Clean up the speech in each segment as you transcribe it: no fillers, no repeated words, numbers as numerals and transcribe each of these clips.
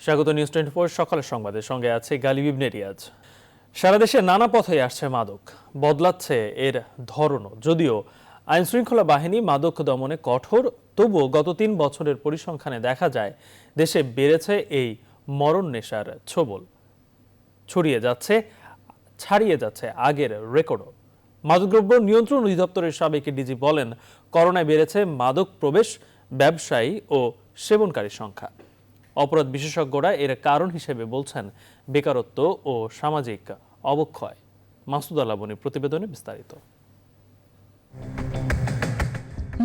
স্বাগত নিউজ 24 সকালের সংবাদের সঙ্গে আছে গালিব ইবনে রিয়াজ। সারা দেশে নানা পথে আসছে মাদক, বদলাচ্ছে এর ধরনও। যদিও আইন শৃঙ্খলা বাহিনী মাদক দমনে কঠোর, তবুও গত 3 বছরের পরিসংখ্যানে দেখা যায় দেশে বেড়েছে এই মরণ নেশার ছোবল। ছাড়িয়ে যাচ্ছে আগের রেকর্ডও। মাদকদ্রব্য নিয়ন্ত্রণ অধিদপ্তরের সাবেক ডিজি বলেন, করোনায় বেড়েছে মাদক প্রবেশ, ব্যবসায়ী ও সেবনকারীর সংখ্যা। অপরাধ বিশেষজ্ঞরা এর কারণ হিসেবে বলছেন বেকারত্ব ও সামাজিক অবক্ষয়। মাসুদ আলাবনীর প্রতিবেদনে বিস্তারিত।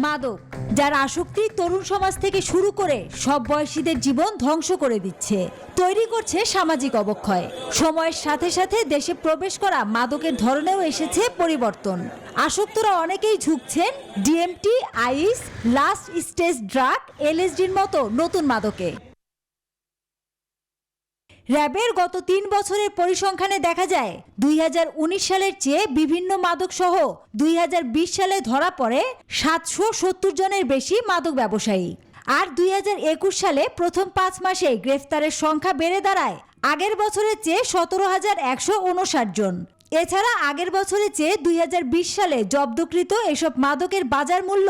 মাদক, যার আসক্তি তরুণ সমাজ থেকে শুরু করে সব বয়সীদের জীবন ধ্বংস করে দিচ্ছে, তৈরি করছে সামাজিক অবক্ষয়। সময়ের সাথে সাথে দেশে প্রবেশ করা মাদকের ধরনেও এসেছে পরিবর্তন। আসক্তরা অনেকেই ঝুঁকছেন ডিএমটি, আইস, লাস্ট স্টেজ ড্রাগ, এলএসডির মতো নতুন মাদকে। র্যাবের গত 3 বছরের পরিসংখ্যানে দেখা যায় 2019 সালের চেয়ে বিভিন্ন মাদক সহ 2020 সালে ধরা পড়ে 770 জনের বেশি মাদক ব্যবসায়ী। আর 2021 সালে প্রথম 5 মাসে গ্রেফতারের সংখ্যা বেড়ে দাঁড়ায় আগের বছরের চেয়ে 17,159 জন। এছাড়া আগের বছরের চেয়ে 2020 সালে জব্দকৃত এসব মাদকের বাজার মূল্য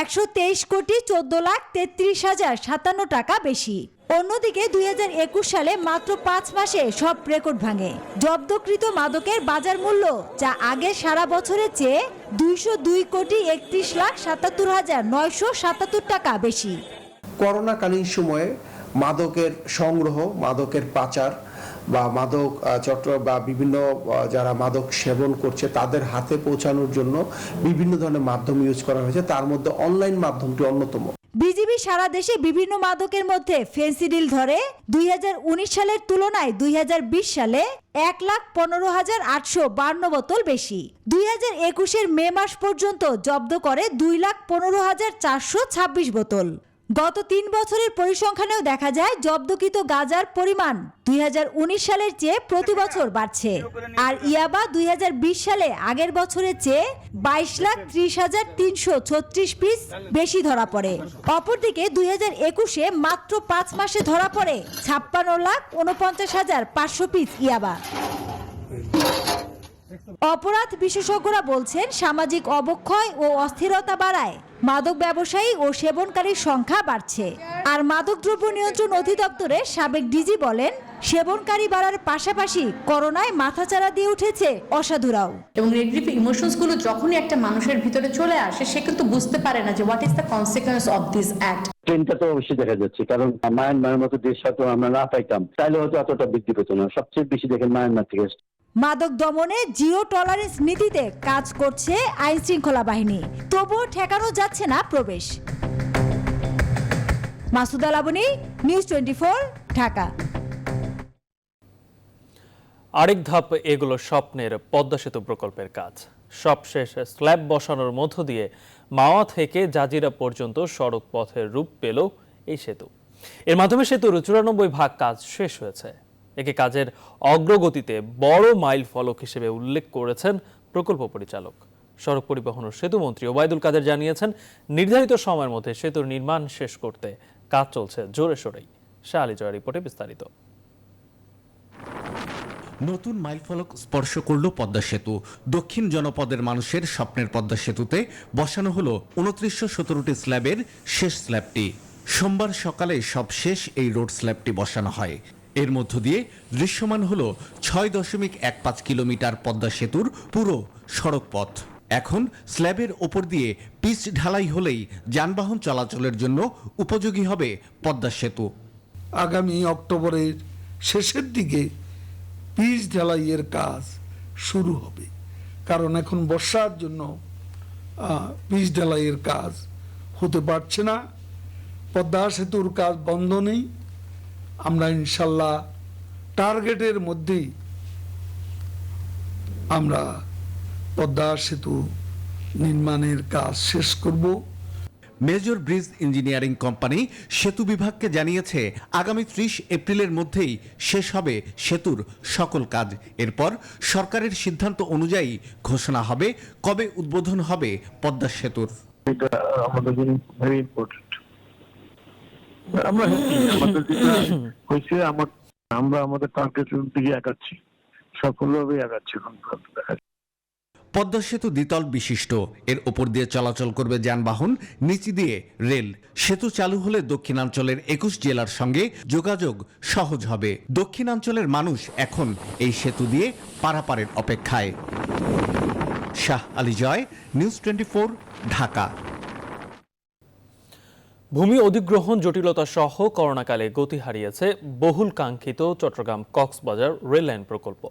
123,14,33,057 টাকা বেশি। অন্যদিকে 2021 সালে মাত্র 5 মাসে সব রেকর্ড ভাঙে। জব্দকৃত মাদকের বাজার মূল্য, যা আগের সারা বছরের চেয়ে 202,31,77,977 টাকা বেশি। করোনাকালীন সময়ে মাদকের সংগ্রহ, মাদকের পাচার বা মাদক চক্র বা বিভিন্ন যারা মাদক সেবন করছে তাদের হাতে পৌঁছানোর জন্য বিভিন্ন ধরনের মাধ্যম ইউজ করা হয়েছে, তার মধ্যে অনলাইন মাধ্যমটি অন্যতম। বিজিবি সারা দেশে বিভিন্ন মাদকের মধ্যে ফেন্সিডিল ধরে 2019 সালের তুলনায় 2020 সালে 1,15,852 বোতল বেশি। 2021 মে মাস পর্যন্ত জব্দ করে 2,15,426 বোতল। গত 3 বছরের পরিসংখ্যানেও দেখা যায় জব্দকৃত গাঁজার পরিমাণ 2019 সালের চেয়ে প্রতি বছর বাড়ছে। আর ইয়াবা 2020 সালে আগের বছরের চেয়ে 22,30,336 পিস বেশি ধরা পড়ে। অপরদিকে 2021 মাত্র 5 মাসে ধরা পড়ে 56,49,500 পিস ইয়াবা। অপরাধ বিশেষজ্ঞরা বলছেন, সামাজিক অবক্ষয় ও অস্থিরতা বাড়ায় মাদক ব্যবসায়ী ও সেবনকারীর সংখ্যা বাড়ছে। আর মাদকদ্রব্য নিয়ন্ত্রণ অধিদপ্তরের সাবেক ডিজি বলেন, সেবনকারী বাড়ার পাশাপাশি করোনায় মাথাচাড়া দিয়ে উঠেছে অসাধুরাও। এবং নেগেটিভ ইমোশনসগুলো যখনই একটা মানুষের ভিতরে চলে আসে, সে কিন্তু বুঝতে পারে না যে what is the consequence of this act. ট্রেনটা তো অবশ্যই দেখা যাচ্ছে, কারণ মায়ানমারের মতো দেশ হয়তো আমরা না পাইতাম, তাইলে হয়তো এতটা বৃদ্ধি পেত না। সবচেয়ে বেশি দেখেন মায়ানমার থেকে। মাদক দমনে জিরো টলারেন্স নীতিতে কাজ করছে আইন শৃঙ্খলা বাহিনী, তবুও ঠেকানো যাচ্ছে না প্রবেশ। মাসুদ আলাবনী, নিউজ 24, ঢাকা। আরেক ধাপ এগুলো স্বপ্নের পদ্মা সেতু প্রকল্পের কাজ। সবশেষ স্ল্যাব বসানোর মধ্য দিয়ে মাওয়া থেকে জাজিরা পর্যন্ত সড়ক পথের রূপ পেল এই সেতু। এর মাধ্যমে সেতুর 94% কাজ শেষ হয়েছে। একে কাজের অগ্রগতিতে বড় মাইল ফলক হিসেবে উল্লেখ করেছেন প্রকল্প পরিচালক। সড়ক পরিবহন ও সেতু মন্ত্রী ওবায়দুল কাদের জানিয়েছেন, নির্ধারিত সময়ের মধ্যে সেতুর নির্মাণ শেষ করতে কাজ চলছে জোরে সোরেই। শাহ আলী জয়ের রিপোর্টে বিস্তারিত। নতুন মাইলফলক স্পর্শ করল পদ্মা সেতু। দক্ষিণ জনপদের মানুষের স্বপ্নের পদ্মা সেতুতে বসানো হলো 2917টি স্ল্যাবের শেষ স্ল্যাবটি। সোমবার সকালে সব শেষ এই রোড স্ল্যাবটি বসানো হয়। এর মধ্য দিয়ে দৃশ্যমান হলো 6.15 কিলোমিটার পদ্মা সেতুর পুরো সড়ক পথ। এখন স্ল্যাবের ওপর দিয়ে পিচ ঢালাই হলেই যানবাহন চলাচলের জন্য উপযোগী হবে পদ্মা সেতু। আগামী অক্টোবরের শেষের দিকে পিচ ঢালাইয়ের কাজ শুরু হবে, কারণ এখন বর্ষার জন্য পিচ ঢালাইয়ের কাজ হতে পারছে না। পদ্মা সেতুর কাজ বন্ধ নেই। আমরা ইনশাল্লাহ টার্গেটের মধ্যেই আমরা পদ্মা সেতু নির্মাণের কাজ শেষ করব। মেজর ব্রিজ ইঞ্জিনিয়ারিং কোম্পানি সেতু বিভাগকে জানিয়েছে, আগামী 30 এপ্রিলের মধ্যেই শেষ হবে সেতুর সকল কাজ। এরপর সরকারের সিদ্ধান্ত অনুযায়ী ঘোষণা হবে কবে উদ্বোধন হবে পদ্মা সেতুর। এটা আমাদের জন্য ভেরি ইম্পর্টেন্ট। আমরা হ্যাপি, আমাদের যেটা হয়েছে আমরা আমাদের টার্গেটের দিকে আগাচ্ছি, সফলভাবে আগাচ্ছি এখন দেখা যাচ্ছে। পদ্মা সেতু দ্বিতল বিশিষ্ট, এর ওপর দিয়ে চলাচল করবে যানবাহন, নিচে দিয়ে রেল। সেতু চালু হলে দক্ষিণাঞ্চলের 21 জেলার সঙ্গে যোগাযোগ সহজ হবে। দক্ষিণাঞ্চলের মানুষ এখন এই সেতু দিয়ে পারাপারের অপেক্ষায়। শাহ আলী জয়, নিউজ 24, ঢাকা। ভূমি অধিগ্রহণ জটিলতা সহ করোনাকালে গতি হারিয়েছে বহুল কাঙ্ক্ষিত চট্টগ্রাম কক্সবাজার রেল লাইন প্রকল্প।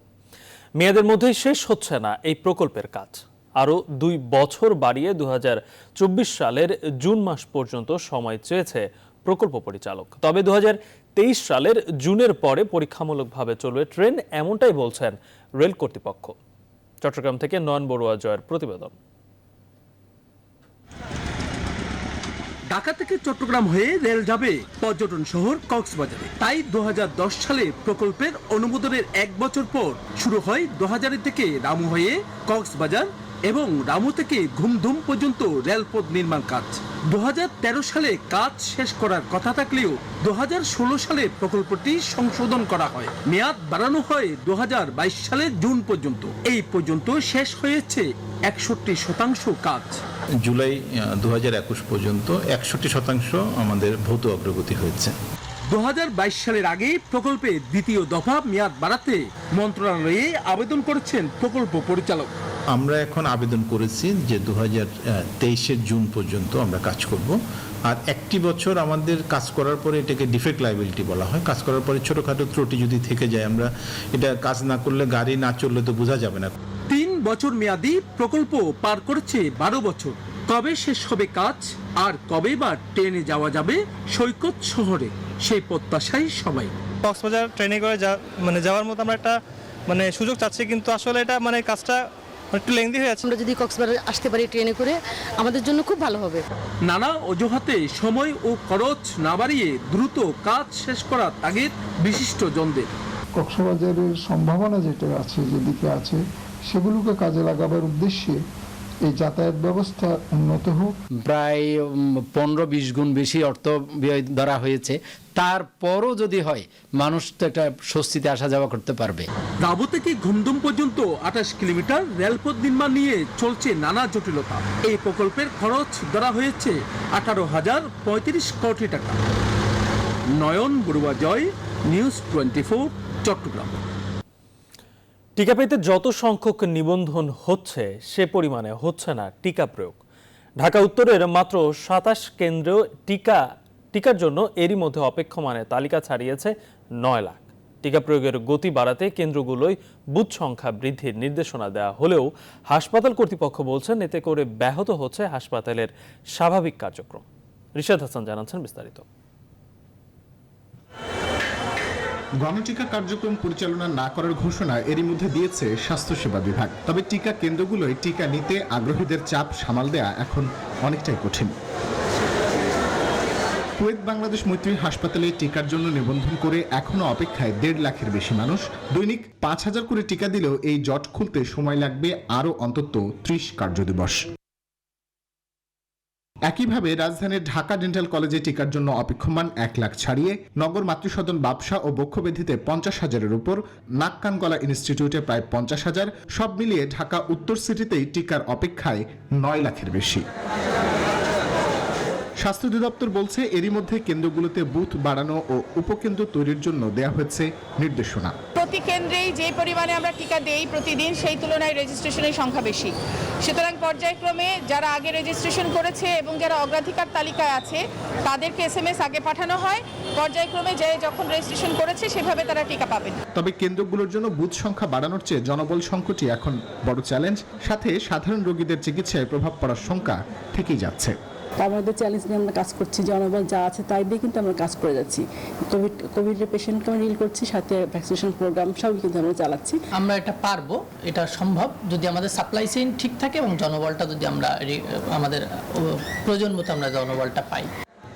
মেয়াদের মধ্যেই শেষ হচ্ছে না এই প্রকল্পের কাজ। আরও 2 বছর বাড়িয়ে 2024 সালের জুন মাস পর্যন্ত সময় চেয়েছে প্রকল্প পরিচালক। তবে 2023 সালের জুনের পরে পরীক্ষামূলকভাবে চলবে ট্রেন, এমনটাই বলছেন রেল কর্তৃপক্ষ। চট্টগ্রাম থেকে নয়ন বড়ুয়া জয়ের প্রতিবেদন। ঢাকা থেকে চট্টগ্রাম হয়ে রেল যাবে পর্যটন শহর কক্সবাজারে। তাই 2010 সালে প্রকল্পের অনুমোদনের 1 বছর পর শুরু হয় 2000 থেকে রামু হয়ে কক্সবাজার এবং রামু থেকে ঘুমধুম পর্যন্ত রেলপথ নির্মাণ কাজ। 2013 সালে কাজ শেষ করার কথা থাকলেও 2016 সালে প্রকল্পটি সংশোধন করা হয়। মেয়াদ বাড়ানো হয় 2022 সালের জুন পর্যন্ত। এই পর্যন্ত শেষ হয়েছে 61% কাজ। জুলাই 2021 পর্যন্ত 61% আমাদের ভৌত অগ্রগতি হয়েছে। 2022 সালের আগে প্রকল্পে দ্বিতীয় দফা মেয়াদ বাড়াতে মন্ত্রণালয়ে আবেদন করেছেন প্রকল্প পরিচালক। আমরা এখন আবেদন করেছি যে 2023 জুন পর্যন্ত আমরা কাজ করব। আর 1 বছর আমাদের কাজ করার পরে এটাকে ডিফেক্ট লায়াবিলিটি বলা হয়। কাজ করার পরে ছোটখাটো ত্রুটি যদি থেকে যায়, আমরা এটা কাজ না করলে, গাড়ি না চললে তো বোঝা যাবে না। 3 বছর মেয়াদি প্রকল্প পার করেছে 12 বছর। কবে শেষ হবে কাজ আর কবে বা ট্রেনে যাওয়া যাবে সৈকত শহরে, সেই প্রত্যাশাই সবাই। কক্সবাজার ট্রেনে করে যাওয়ার মতো আমরা একটা সুযোগ চাচ্ছি, কিন্তু আসলে এটা কাজটা একটু লেংদি হয়ে যাচ্ছে। আমরা যদি কক্সবাজার আসতে পারি ট্রেনে করে, আমাদের জন্য খুব ভালো হবে। নানা অজুহাতে সময় ও খরচ না বাড়িয়ে দ্রুত কাজ শেষ করার তাগিদ বিশিষ্ট জনদের। কক্সবাজারের সম্ভাবনা যেটা আছে, যেদিকে আছে, সেগুলোকে কাজে লাগাবার উদ্দেশ্যে এই যাতায়াত ব্যবস্থা উন্নত হোক। প্রায় 15-20 গুণ বেশি অর্থ ব্যয় ধরা হয়েছে। তারপরও যদি হয়, মানুষ তো একটা স্বস্তিতে আসা যাওয়া করতে পারবে। রাবু থেকে ঘুমদুম পর্যন্ত 28 কিলোমিটার রেলপথ নির্মাণ নিয়ে চলছে নানা জটিলতা। এই প্রকল্পের খরচ ধরা হয়েছে 18,035 কোটি টাকা। নয়ন বড়ুয়া জয়, নিউজ 24, চট্টগ্রাম। টিকা পেতে যত সংখ্যক নিবন্ধন হচ্ছে, সে পরিমাণে হচ্ছে না টিকা প্রয়োগ। ঢাকা উত্তরের মাত্র 27 কেন্দ্রে টিকার জন্য এরই মধ্যে অপেক্ষমানের তালিকা ছাড়িয়েছে 9 লাখ। টিকা প্রয়োগের গতি বাড়াতে কেন্দ্রগুলোয় বুথ সংখ্যা বৃদ্ধির নির্দেশনা দেওয়া হলেও হাসপাতাল কর্তৃপক্ষ বলছেন এতে করে ব্যাহত হচ্ছে হাসপাতালের স্বাভাবিক কার্যক্রম। রিশাদ হাসান জানাচ্ছেন বিস্তারিত। গণটিকা কার্যক্রম পরিচালনা না করার ঘোষণা এরই মধ্যে দিয়েছে স্বাস্থ্যসেবা বিভাগ। তবে টিকা কেন্দ্রগুলোয় টিকা নিতে আগ্রহীদের চাপ সামাল দেয়া এখন অনেকটাই কঠিন। কুয়েত বাংলাদেশ মৈত্রী হাসপাতালে টিকার জন্য নিবন্ধন করে এখনো অপেক্ষায় 1.5 লাখের বেশি মানুষ। দৈনিক 5,000 করে টিকা দিলেও এই জট খুলতে সময় লাগবে আরও অন্তত 30 কার্যদিবস। একইভাবে রাজধানীর ঢাকা ডেন্টাল কলেজে টিকার জন্য অপেক্ষমান 1 লাখ ছাড়িয়ে নগর মাতৃসদন ব্যবসা ও বক্ষব্যাধিতে 50,000-এর উপর, নাক কান গলা ইনস্টিটিউটে প্রায় 50,000। সব মিলিয়ে ঢাকা উত্তর সিটিতেই টিকার অপেক্ষায় 9 লাখের বেশি। স্বাস্থ্য অধিদপ্তর বলছে এরই মধ্যে কেন্দ্রগুলোতে বুথ বাড়ানো ও উপকেন্দ্র তৈরির জন্য দেয়া হয়েছে নির্দেশনা। প্রতি কেন্দ্রেই যে পরিমাণে আমরা টিকা দেই প্রতিদিন, সেই তুলনায় রেজিস্ট্রেশনের সংখ্যা বেশি। সুতরাং পর্যায়ক্রমে যারা আগে রেজিস্ট্রেশন করেছে এবং যারা অগ্রাধিকার তালিকায় আছে তাদেরকে SMS আগে পাঠানো হয়। পর্যায়ক্রমে যে যখন রেজিস্ট্রেশন করেছে সেভাবে তারা টিকা পাবেন। তবে কেন্দ্রগুলোর জন্য বুথ সংখ্যা বাড়ানোর চেয়ে জনবল সংকটই এখন বড় চ্যালেঞ্জ। সাথে সাধারণ রোগীদের চিকিৎসায় প্রভাব পড়ার শঙ্কা থেকেই যাচ্ছে। আমাদের চ্যালেঞ্জ নিয়ে আমরা কাজ করছি, জনবল যা আছে তাই দিয়ে কিন্তু আমরা কাজ করে যাচ্ছি। কোভিডের পেশেন্টকে আমরা ডিল করছি, সাথে ভ্যাকসিনেশন প্রোগ্রাম সবই কিন্তু আমরা চালাচ্ছি। আমরা এটা পারবো, এটা সম্ভব যদি আমাদের সাপ্লাই চেইন ঠিক থাকে এবং জনবলটা যদি আমরা আমাদের প্রয়োজন মতো আমরা জনবলটা পাই।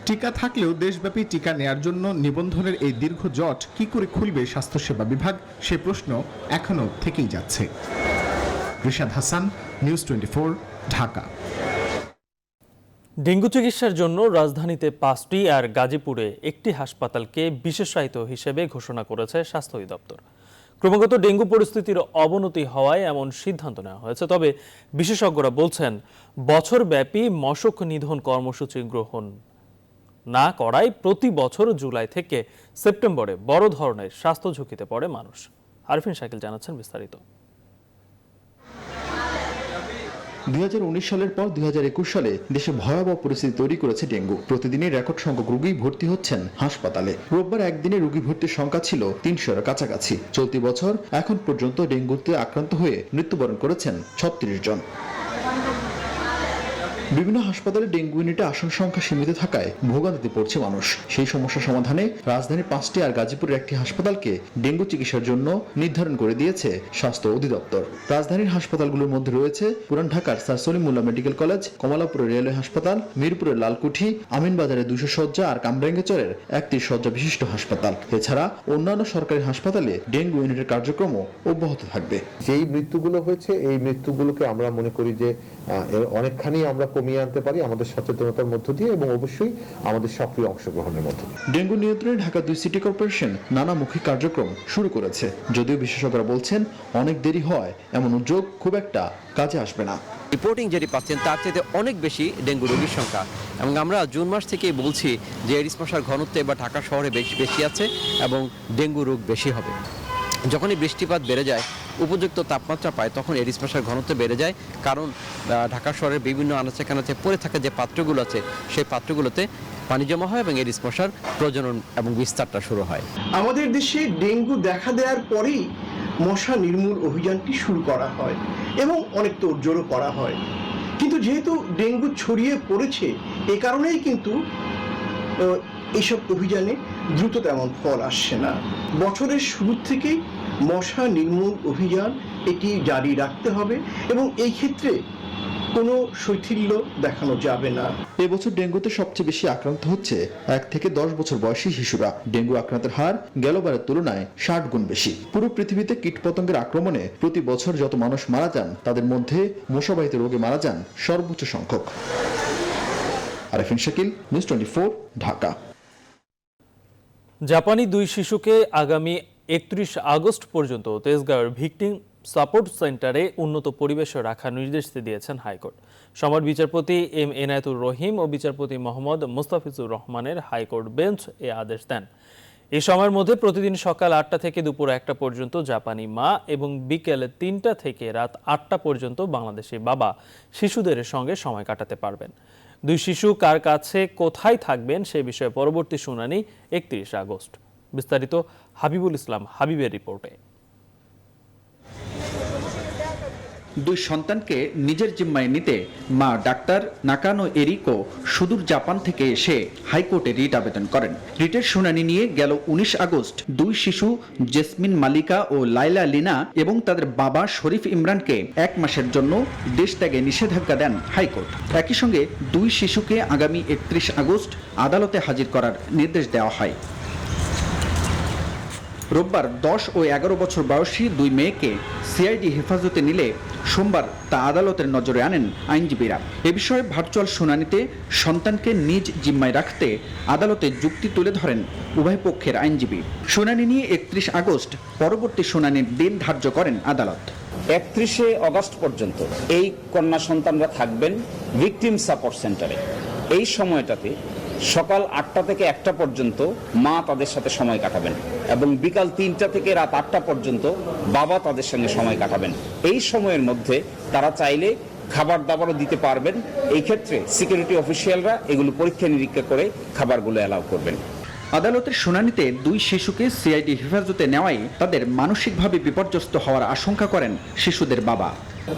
টিকা থাকলেও দেশব্যাপী টিকা নেয়ার জন্য নিবন্ধনের এই দীর্ঘ জট কি করে খুলবে স্বাস্থ্যসেবা বিভাগ, সে প্রশ্ন এখনো থেকেই যাচ্ছে। রিশাদ হাসান, নিউজ 24, ঢাকা। ডেঙ্গু চিকিৎসার জন্য রাজধানীতে 5টি আর গাজীপুরে একটি হাসপাতালকে বিশেষায়িত হিসেবে ঘোষণা করেছে স্বাস্থ্য অধিদপ্তর। ক্রমাগত ডেঙ্গু পরিস্থিতির অবনতি হওয়ায় এমন সিদ্ধান্ত নেওয়া হয়েছে। তবে বিশেষজ্ঞরা বলছেন, বছরব্যাপী মশক নিধন কর্মসূচি গ্রহণ না করায় প্রতি বছর জুলাই থেকে সেপ্টেম্বরে বড় ধরনের স্বাস্থ্য ঝুঁকিতে পড়ে মানুষ। আরফিন শাকিল জানাচ্ছেন বিস্তারিত। 2019 সালের পর 2021 সালে দেশে ভয়াবহ পরিস্থিতি তৈরি করেছে ডেঙ্গু। প্রতিদিনই রেকর্ড সংখ্যক রোগী ভর্তি হচ্ছেন হাসপাতালে। রোববার একদিনে রোগী ভর্তির সংখ্যা ছিল 300-এর কাছাকাছি। চলতি বছর এখন পর্যন্ত ডেঙ্গুতে আক্রান্ত হয়ে মৃত্যুবরণ করেছেন 36 জন। বিভিন্ন হাসপাতালে ডেঙ্গু ইউনিটে আসন সংখ্যা সীমিত থাকায় ভোগান্তিতে পড়ছে মানুষ। সেই সমস্যা সমাধানে রাজধানীর 5টি আর গাজীপুরের একটি হাসপাতালকে ডেঙ্গু চিকিৎসার জন্য নির্ধারণ করে দিয়েছে স্বাস্থ্য অধিদপ্তর। রাজধানীর হাসপাতালগুলোর মধ্যে রয়েছে পুরান ঢাকার স্যার সলিমুল্লাহ মেডিকেল কলেজ, কমলাপুরের রেলওয়ে হাসপাতাল, মিরপুরের লালকুঠি, আমিনবাজারের 200 শয্যা আর কামরাঙ্গীরচরের 31 শয্যা বিশিষ্ট হাসপাতাল। এছাড়া অন্যান্য সরকারি হাসপাতালে ডেঙ্গু ইউনিটের কার্যক্রমও অব্যাহত থাকবে। যেই মৃত্যুগুলো হয়েছে এই মৃত্যুগুলোকে আমরা মনে করি যে অনেকখানি আমরা কমিয়ে আনতে পারি আমাদের সচেতনতার মধ্য দিয়ে এবং অবশ্যই আমাদের সক্রিয় অংশগ্রহণের মধ্য দিয়ে। ডেঙ্গু নিয়ন্ত্রণে ঢাকা 2 সিটি কর্পোরেশন নানামুখী কার্যক্রম শুরু করেছে। যদিও বিশেষজ্ঞরা বলছেন, অনেক দেরি হয় এমন উদ্যোগ খুব একটা কাজে আসবে না। রিপোর্টিং যেটি পাচ্ছেন তার চেয়ে অনেক বেশি ডেঙ্গু রোগীর সংখ্যা, এবং আমরা জুন মাস থেকেই বলছি যে এডিস মশার ঘনত্ব এবার ঢাকা শহরে বেশি আছে এবং ডেঙ্গু রোগ বেশি হবে। যখনই বৃষ্টিপাত বেড়ে যায়, উপযুক্ত তাপমাত্রা পায়, তখন এডিস মশার ঘনত্ব বেড়ে যায়। কারণ ঢাকা শহরের বিভিন্ন আনাচে কানাচে পড়ে থাকা যে পাত্রগুলো আছে সেই পাত্রগুলোতে পানি জমা হয় এবং এডিস মশার প্রজনন এবং বিস্তারটা শুরু হয়। আমাদের দেশে ডেঙ্গু দেখা দেওয়ার পরেই মশা নির্মূল অভিযানটি শুরু করা হয় এবং অনেক তোড়জোড়ও করা হয়। কিন্তু যেহেতু ডেঙ্গু ছড়িয়ে পড়েছে, এ কারণেই কিন্তু এইসব অভিযানে দ্রুত তেমন ফল আসছে না। বছরের শুরু থেকেই মশা নির্মূল অভিযান এটি জারি রাখতে হবে এবং এই ক্ষেত্রে কোনো শৈথিল্য দেখানো যাবে না। এবছর ডেঙ্গুতে সবচেয়ে বেশি আক্রান্ত হচ্ছে 1 থেকে 10 বছর বয়সী শিশুরা। ডেঙ্গু আক্রান্তের হার গেলবারের তুলনায় 60 গুণ বেশি। পুরো পৃথিবীতে কীটপতঙ্গের আক্রমণে প্রতি বছর যত মানুষ মারা যান, তাদের মধ্যে মশাবাহিত রোগে মারা যান সর্বোচ্চ সংখ্যক। আরফিন শাকিল, নিউজ 24, ঢাকা। জাপানি 2 শিশুকে আগামী 31 আগস্ট পর্যন্ত তেজগাঁওয়ের ভিকটিম সাপোর্ট সেন্টারে উন্নত পরিবেশে রাখার নির্দেশ দিয়েছেন হাইকোর্ট। সোমবার বিচারপতি এম এনায়েতুর রহিম ও বিচারপতি মোহাম্মদ মুস্তাফিজুর রহমানের হাইকোর্ট বেঞ্চ এ আদেশ দেন। এই সময়ের মধ্যে প্রতিদিন সকাল 8টা থেকে দুপুর 1টা পর্যন্ত জাপানি মা এবং বিকেল 3টা থেকে রাত 8টা পর্যন্ত বাংলাদেশি বাবা শিশুদের সঙ্গে সময় কাটাতে পারবেন। 2 শিশু কার কাছে কোথায় থাকবেন সে বিষয়ে পরবর্তী শুনানি 31 আগস্ট। বিস্তারিত হাবিবুল ইসলাম হাবিবের রিপোর্টে। 2 সন্তানকে নিজের জিম্মায় নিতে মা ডাক্তার নাকানো এরিকো সুদূর জাপান থেকে এসে হাইকোর্টে রিট আবেদন করেন। রিটের শুনানি নিয়ে গেল 19 আগস্ট 2 শিশু জেসমিন মালিকা ও লাইলা লিনা এবং তাদের বাবা শরীফ ইমরানকে 1 মাসের জন্য দেশ ত্যাগে নিষেধাজ্ঞা দেন হাইকোর্ট। একই সঙ্গে 2 শিশুকে আগামী 31 আগস্ট আদালতে হাজির করার নির্দেশ দেওয়া হয়। রোববার 10 ও 11 বছর বয়সী 2 মেয়েকে সিআইডি হেফাজতে নিলে সোমবার তা আদালতের নজরে আনেন আইনজীবীরা। এ বিষয়ে ভার্চুয়াল শুনানিতে সন্তানকে নিজ জিম্মায় রাখতে আদালতে যুক্তি তুলে ধরেন উভয় পক্ষের আইনজীবী। শুনানি নিয়ে 31 আগস্ট পরবর্তী শুনানির দিন ধার্য করেন আদালত। 31 আগস্ট পর্যন্ত এই কন্যা সন্তানরা থাকবেন ভিকটিম সাপোর্ট সেন্টারে। এই সময়টাতে সকাল 8টা থেকে 1টা পর্যন্ত মা তাদের সাথে সময় কাটাবেন এবং বিকাল 3টা থেকে রাত 8টা পর্যন্ত বাবা তাদের সঙ্গে সময় কাটাবেন। এই সময়ের মধ্যে তারা চাইলে খাবার দাবারও দিতে পারবেন। এই ক্ষেত্রে সিকিউরিটি অফিসিয়ালরা এগুলো পরীক্ষা নিরীক্ষা করে খাবারগুলো অ্যালাউ করবেন। আদালতের শুনানিতে 2 শিশুকে সিআইডি হেফাজতে নেওয়ায় তাদের মানসিকভাবে বিপর্যস্ত হওয়ার আশঙ্কা করেন শিশুদের বাবা।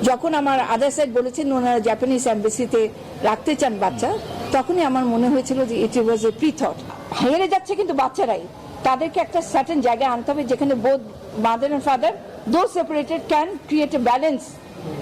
যখন আমার আদার সাইড বলেছেন ওনারা জাপানিজ এমবাসিতে রাখতে চান বাচ্চা, তখনই আমার মনে হয়েছিল যে ইট ওয়াজ এ প্রি থট। হেরে যাচ্ছে কিন্তু বাচ্চারাই, তাদেরকে একটা সার্টেন জায়গায় আনতে হবে যেখানে বোথ মাদার এন্ড ফাদার দো separated can create a balance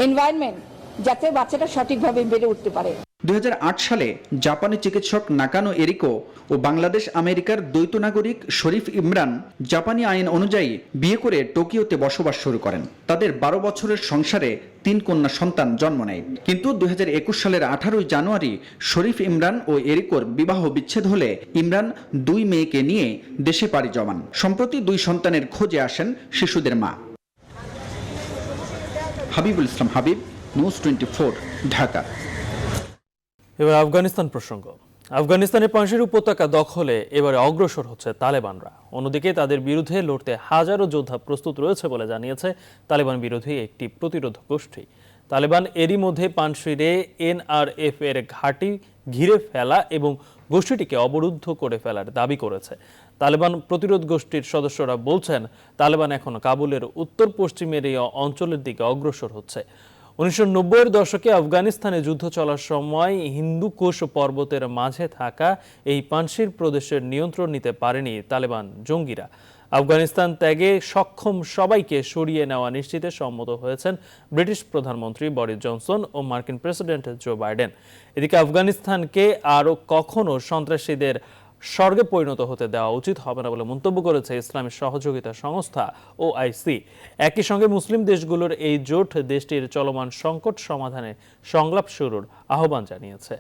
environment যাতে বাচ্চাটা সঠিকভাবে বেড়ে উঠতে পারে। 2008 সালে জাপানি চিকিৎসক নাকানো এরিকো ও বাংলাদেশ আমেরিকার দ্বৈত নাগরিক শরীফ ইমরান জাপানি আইন অনুযায়ী বিয়ে করে টোকিওতে বসবাস শুরু করেন। তাদের 12 বছরের সংসারে 3 কন্যা সন্তান জন্ম নেয়। কিন্তু 2021 সালের 18 জানুয়ারি শরীফ ইমরান ও এরিকোর বিবাহ বিচ্ছেদ হলে ইমরান 2 মেয়েকে নিয়ে দেশে পাড়ি জমান। সম্প্রতি 2 সন্তানের খোঁজে আসেন শিশুদের মা। হাবিবুল ইসলাম হাবিব, নিউজ 24, ঢাকা। এবার আফগানিস্তান প্রসঙ্গ। আফগানিস্তানের পাঞ্জশির উপত্যকা দখলে এবারে অগ্রসর হচ্ছে তালেবানরা। অন্যদিকে তাদের বিরুদ্ধে লড়তে হাজারো যোদ্ধা প্রস্তুত রয়েছে বলে জানিয়েছে তালেবান বিরোধী একটি প্রতিরোধ গোষ্ঠী। তালেবান এরই মধ্যে পাঞ্জশিরে এনআরএফ এর ঘাঁটি ঘিরে ফেলা এবং গোষ্ঠীটিকে অবরুদ্ধ করে ফেলার দাবি করেছে। তালেবান প্রতিরোধ গোষ্ঠীর সদস্যরা বলছেন, তালেবান এখন কাবুলের উত্তর পশ্চিমের এই অঞ্চলের দিকে অগ্রসর হচ্ছে। 1990-এর দশকে আফগানিস্তানে যুদ্ধ চলার সময় হিন্দুকুশ পর্বতের মাঝে থাকা এই পাঞ্জশির প্রদেশের নিয়ন্ত্রণ নিতে পারেনি তালেবান জঙ্গিরা। আফগানিস্তান ত্যাগে সক্ষম সবাইকে সরিয়ে নেওয়া নিশ্চিতে সম্মত হয়েছেন ব্রিটিশ প্রধানমন্ত্রী বরিস জনসন ও মার্কিন প্রেসিডেন্ট জো বাইডেন। এদিকে আফগানিস্তানকে আরও কখনো সন্ত্রাসীদের স্বর্গে পরিণত হতে দেওয়া উচিত হবে না বলে মন্তব্য করেছে ইসলামী সহযোগিতা সংস্থা OIC। একই সঙ্গে মুসলিম দেশগুলোর এই জোট দেশটির চলমান সংকট সমাধানে সংলাপ শুরুর আহ্বান জানিয়েছে।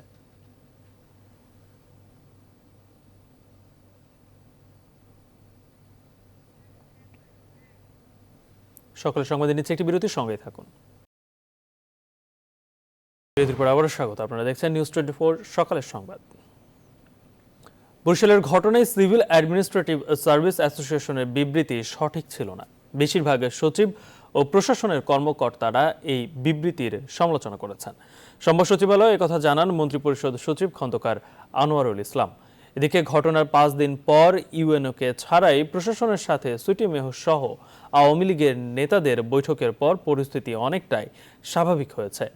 সকলের সংবাদে নিচ্ছে একটি বিরতির সঙ্গেই থাকুন। বিরতির পর আবারও স্বাগত। আপনারা দেখছেন নিউজ 24 সকালের সংবাদ। বরিশালের ঘটনায় সিভিল অ্যাডমিনিস্ট্রেটিভ সার্ভিস অ্যাসোসিয়েশনের বিবৃতি সঠিক ছিল না। বেশিরভাগ সচিব ও প্রশাসনের কর্মকর্তারা এই বিবৃতির সমালোচনা করেছেন। সোমবার সচিবালয়ে একথা জানান মন্ত্রিপরিষদ সচিব খন্দকার আনোয়ারুল ইসলাম। এদিকে ঘটনার 5 দিন পর ইউএনওকে ছাড়াই প্রশাসনের সাথে সুইটি মেহর সহ আওয়ামী লীগের নেতাদের বৈঠকের পর পরিস্থিতি অনেকটাই স্বাভাবিক হয়েছে।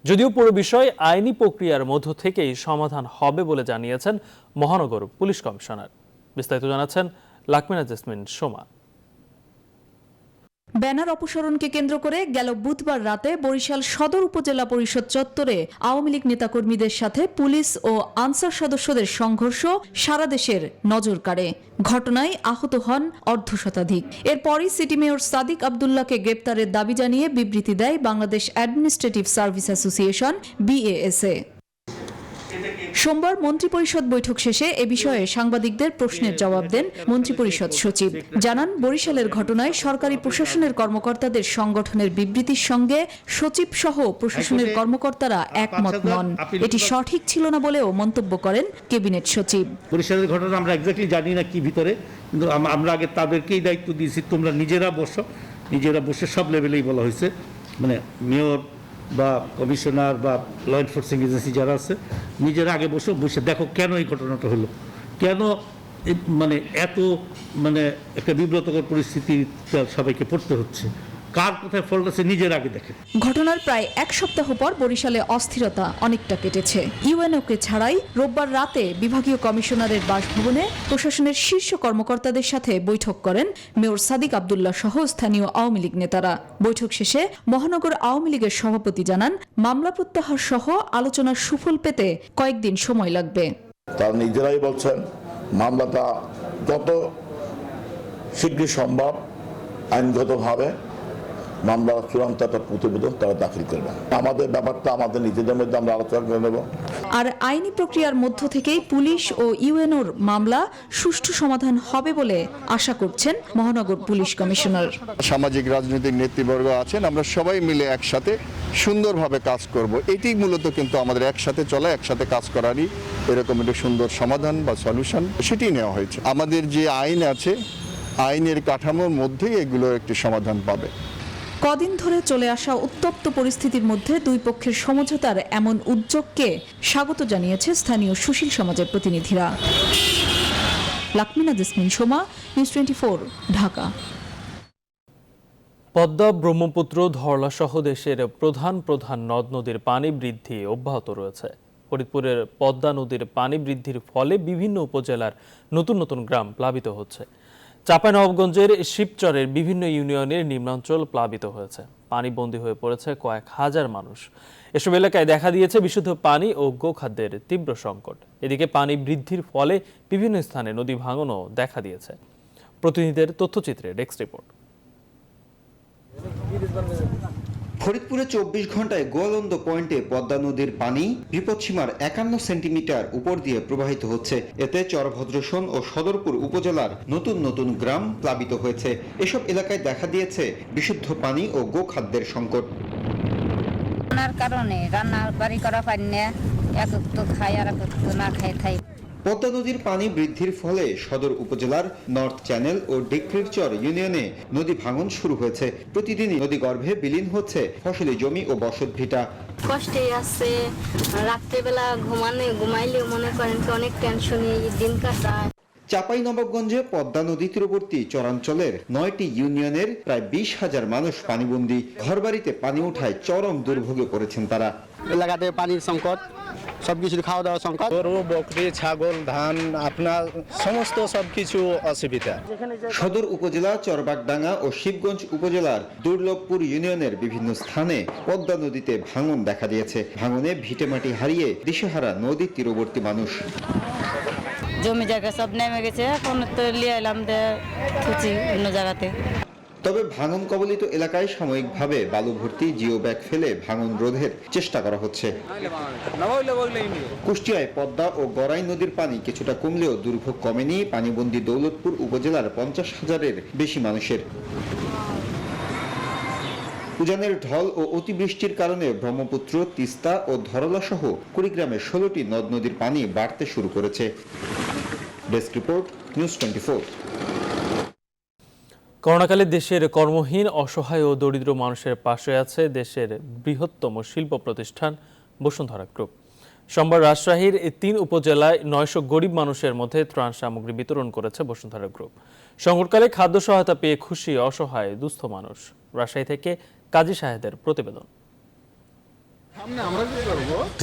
যদিও পুরো বিষয় আইনি প্রক্রিয়ার মধ্য থেকেই সমাধান হবে বলে জানিয়েছেন মহানগর পুলিশ কমিশনার। বিস্তারিত জানাচ্ছেন লাকমিনা জেসমিন সোমা। ব্যানার অপসারণকে কেন্দ্র করে গেল বুধবার রাতে বরিশাল সদর উপজেলা পরিষদ চত্বরে আওয়ামী লীগ নেতাকর্মীদের সাথে পুলিশ ও আনসার সদস্যদের সংঘর্ষ সারা দেশের নজর কাড়ে। ঘটনায় আহত হন অর্ধশতাধিক। এরপরই সিটি মেয়র সাদিক আব্দুল্লাহকে গ্রেপ্তারের দাবি জানিয়ে বিবৃতি দেয় Bangladesh administrative service association BASA। সোমবার মন্ত্রিপরিষদ বৈঠক শেষে এ বিষয়ে সাংবাদিকদের প্রশ্নের জবাব দেন মন্ত্রিপরিষদ সচিব। জানান, বরিশালের ঘটনায় সরকারি প্রশাসনের কর্মকর্তাদের সংগঠনের বিবৃতির সঙ্গে সচিব সহ প্রশাসনের কর্মকর্তারা একমত নন। এটি সঠিক ছিল না বলেও মন্তব্য করেন ক্যাবিনেট সচিব। বরিশালের ঘটনা আমরা এক্স্যাক্টলি জানি না কি ভিতরে, কিন্তু আমরা আগে তাদেরকেই দায়িত্ব দিয়েছি, তোমরা নিজেরা বসে সব লেভেলেই বলা হয়েছে, মানে মেয়র বা কমিশনার বা ল এনফোর্সিং এজেন্সি যারা আছে, নিজেরা আগে বসে দেখো কেন এই ঘটনাটা হলো, কেন মানে এত মানে একটা বিব্রতকর পরিস্থিতি সবাইকে পড়তে হচ্ছে, কার কোথায় ফল্ট আছে নিজের আগে দেখে। ঘটনার প্রায় 1 সপ্তাহ পর বরিশালে অস্থিরতা অনেকটা কেটেছে। ইউএনওকে ছাড়াই রোববার রাতে বিভাগীয় কমিশনারের বাসভবনে প্রশাসনের শীর্ষ কর্মকর্তাদের সাথে বৈঠক করেন মেয়র সাদিক আব্দুল্লাহ সহ স্থানীয় আওয়ামী লীগ নেতারা। বৈঠক শেষে মহানগর আওয়ামী লীগের সভাপতি জানান, মামলা প্রত্যাহার সহ আলোচনার সুফল পেতে কয়েকদিন সময় লাগবে। তারা নিজেরাই বলছেন মামলাটা যত শীঘ্র সম্ভব আইনগতভাবে মামলা চূড়ান্ত একটা প্রতিবেদন তারা দাখিল করবে। আমাদের ব্যাপারটা আমাদের নিজেদের মধ্যে আমরা আলোচনা করে নেব। আর আইনি প্রক্রিয়ার মধ্য থেকেই পুলিশ ও ইউএনওর মামলা সুষ্ঠু সমাধান হবে বলে আশা করছেন মহানগর পুলিশ কমিশনার। সামাজিক রাজনৈতিক নেতৃবর্গ আছেন, আমরা সবাই মিলে একসাথে সুন্দরভাবে কাজ করব। এটি মূলত কিন্তু আমাদের একসাথে চলা, একসাথে কাজ করারই এরকম একটা সুন্দর সমাধান বা সলিউশন সেটি নেওয়া হয়েছে। আমাদের যে আইন আছে, আইনের কাঠামোর মধ্যেই এগুলোর একটি সমাধান পাবে। কদিন ধরে চলে আসা উত্তপ্ত পরিস্থিতির মধ্যে দুই পক্ষের সমঝোতার এমন উদ্যোগকে স্বাগত জানিয়েছে স্থানীয় সুশীল সমাজের প্রতিনিধিরা। লাকমিনা জেসমিন সোমা, নিউজ 24, ঢাকা। পদ্মা, ব্রহ্মপুত্র, ধরলা সহ দেশের প্রধান নদ নদীর পানি বৃদ্ধি অব্যাহত রয়েছে। ফরিদপুরের পদ্মা নদীর পানি বৃদ্ধির ফলে বিভিন্ন উপজেলার নতুন গ্রাম প্লাবিত হচ্ছে। চাঁপাইনবাবগঞ্জের শিবচরের বিভিন্ন ইউনিয়নের নিম্নাঞ্চল প্লাবিত হয়েছে। পানিবন্দী হয়ে পড়েছে কয়েক হাজার মানুষ। এসব এলাকায় দেখা দিয়েছে বিশুদ্ধ পানি ও গোখাদ্যের তীব্র সংকট। এদিকে পানি বৃদ্ধির ফলে বিভিন্ন স্থানে নদী ভাঙনও দেখা দিয়েছে। প্রতিনিধিদের তথ্যচিত্রে ডেস্ক রিপোর্ট। ফরিদপুরে 24 ঘন্টায় গোয়ালন্দ পয়েন্টে পদ্মা নদীর পানি বিপদসীমার 51 সেন্টিমিটার উপর দিয়ে প্রবাহিত হচ্ছে। এতে চরভদ্রসন ও সদরপুর উপজেলার নতুন নতুন গ্রাম প্লাবিত হয়েছে। এসব এলাকায় দেখা দিয়েছে বিশুদ্ধ পানি ও গোখাদ্যের সংকট। কারণে রান্না বাড়ি করা পারি না, এক তো খাই আর এক তো না খাই খাই। পদ্মা নদীর পানি বৃদ্ধির ফলে সদর উপজেলার নর্থ চ্যানেল ও ডিক্রিরচর ইউনিয়নে নদী ভাঙন শুরু হয়েছে। প্রতিদিনই নদী গর্ভে বিলীন হচ্ছে ফসলি জমি ও বসতভিটা। কষ্টে আছে, রাত্রেবেলা ঘুমাইলেও মনে করেন অনেক টেনশনে দিন কাটায়। চাঁপাইনবাবগঞ্জে পদ্মা নদী তীরবর্তী চরাঞ্চলের 9টি ইউনিয়নের প্রায় 20,000 মানুষ পানিবন্দী। ঘরবাড়িতে পানি উঠায় চরম দুর্ভোগে পড়েছেন তারা। এলাকাতে পানির সংকট, সবকিছু খাওয়া দাওয়া সংকট, গরু বকরি ছাগল ধান আপনার সমস্ত সবকিছু অসুবিধা। সদর উপজেলা চরবাগডাঙ্গা ও শিবগঞ্জ উপজেলার দুর্লভপুর ইউনিয়নের বিভিন্ন স্থানে পদ্মা নদীতে ভাঙন দেখা দিয়েছে। ভাঙনে ভিটেমাটি হারিয়ে দিশেহারা নদীর তীরবর্তী মানুষ। জমি জায়গা সব নেমে গেছে, এখন তো লিয়ে এলাম অন্য জায়গাতে। তবে ভাঙন কবলিত এলাকায় সাময়িকভাবে বালু ভর্তি জিও ব্যাগ ফেলে ভাঙন রোধের চেষ্টা করা হচ্ছে। কুষ্টিয়ায় পদ্মা ও গড়াই নদীর পানি কিছুটা কমলেও দুর্ভোগ কমেনি পানিবন্দী দৌলতপুর উপজেলার 50,000-এর বেশি মানুষের। উজানের ঢল ও অতিবৃষ্টির কারণে ব্রহ্মপুত্র, তিস্তা ও ধরলা সহ কুড়িগ্রামের 16টি নদ নদীর পানি বাড়তে শুরু করেছে। Desk report, news 24। করোনাকালে দেশের কর্মহীন, অসহায় ও দরিদ্র মানুষের পাশে আছে দেশের বৃহত্তম শিল্প প্রতিষ্ঠান বসুন্ধরা গ্রুপ। সোমবার রাজশাহীর 3 উপজেলায় 900 গরিব মানুষের মধ্যে ত্রাণ সামগ্রী বিতরণ করেছে বসুন্ধরা গ্রুপ। সংকটকালে খাদ্য সহায়তা পেয়ে খুশি অসহায় দুস্থ মানুষ। রাজশাহী থেকে কাজী সাহেদের প্রতিবেদন।